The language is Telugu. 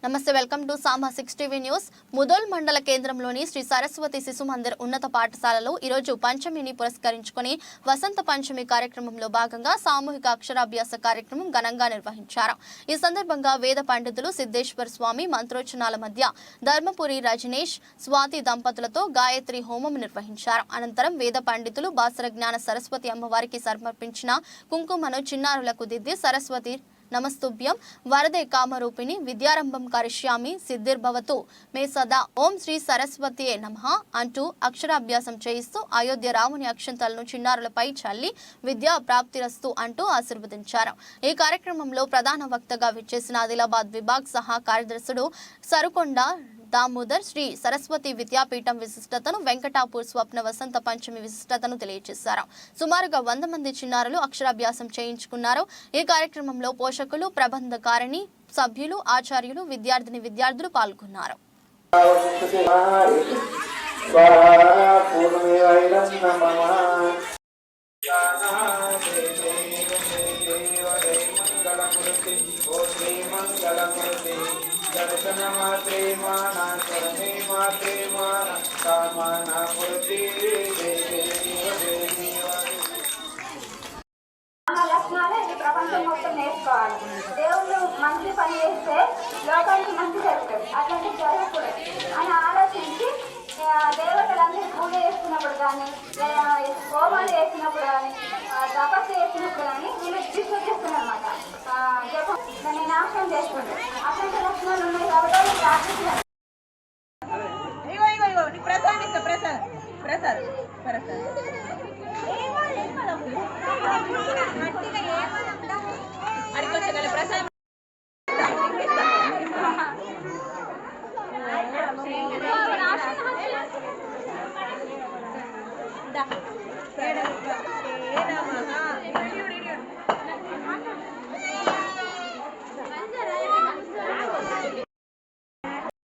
నమస్తే, welcome to Sama 6 TV news. Mudhol మండల కేంద్రంలోని శ్రీ సరస్వతి శిశు మందిర్ ఉన్నత పాఠశాలలో ఈరోజు పంచమిని పురస్కరించుకుని వసంత పంచమి కార్యక్రమంలో భాగంగా సామూహిక అక్షరాభ్యాస కార్యక్రమం ఘనంగా నిర్వహించారు. ఈ సందర్భంగా వేద పండితులు సిద్ధేశ్వర స్వామి మంత్రోచ్చరణల మధ్య ధర్మపురి రజనీష్ స్వాతి దంపతులతో గాయత్రి హోమం నిర్వహించారు. అనంతరం వేద పండితులు బాసర జ్ఞాన సరస్వతి అమ్మవారికి సమర్పించిన కుంకుమను చిన్నారులకు దిద్ది సరస్వతి నమస్తుభ్యం వరదే కామరూపిణి విద్యారంభం కరిష్యామి సిద్ధిర్భవతు మే సదా ఓం శ్రీ సరస్వతియే నమః అంటూ అక్షరాభ్యాసం చేయిస్తూ అయోధ్య రాముని అక్షంతలను చిన్నారులపై చల్లి విద్యా ప్రాప్తిరస్తు అంటూ ఆశీర్వదించారు. ఈ కార్యక్రమంలో ప్రధాన వక్తగా విచ్చేసిన ఆదిలాబాద్ విభాగ్ సహా కార్యదర్శుడు సరుకొండ దామోదర్ శ్రీ సరస్వతి విద్యాపీఠం విశిష్టతను, వెంకటాపూర్ స్వప్న వసంత పంచమి విశిష్టతను తెలియజేశారు. సుమారుగా 100 మంది చిన్నారులు అక్షరాభ్యాసం చేయించుకున్నారు. ఈ కార్యక్రమంలో పోషకులు, ప్రబంధకారిణి, సభ్యులు, ఆచార్యులు, విద్యార్థులు పాల్గొన్నారు. दर्शन मात्रे माना करणे मात्रे माना कामना पूर्ति లక్షణాలే ఈ ప్రపంచం మొత్తం నేర్చుకోవాలి. దేవుళ్ళు మంచి పని చేస్తే లోకానికి మంచి జరుగుతుంది, అట్లాంటి జరగకూడదు అని ఆలోచించి దేవతలందరూ పూజ చేస్తున్నప్పుడు కానీ, హోమాలు చేసినప్పుడు కానీ, తపస్సు చేసినప్పుడు కానీ వీళ్ళు తీసుకొచ్చేస్తున్నారు అన్నమాట. జపం దాన్ని నాశనం చేసుకుంటారు. అట్లాంటి లక్షణాలు ఉన్నాయి కాబట్టి ప్రార్థిస్తున్నారు. నమః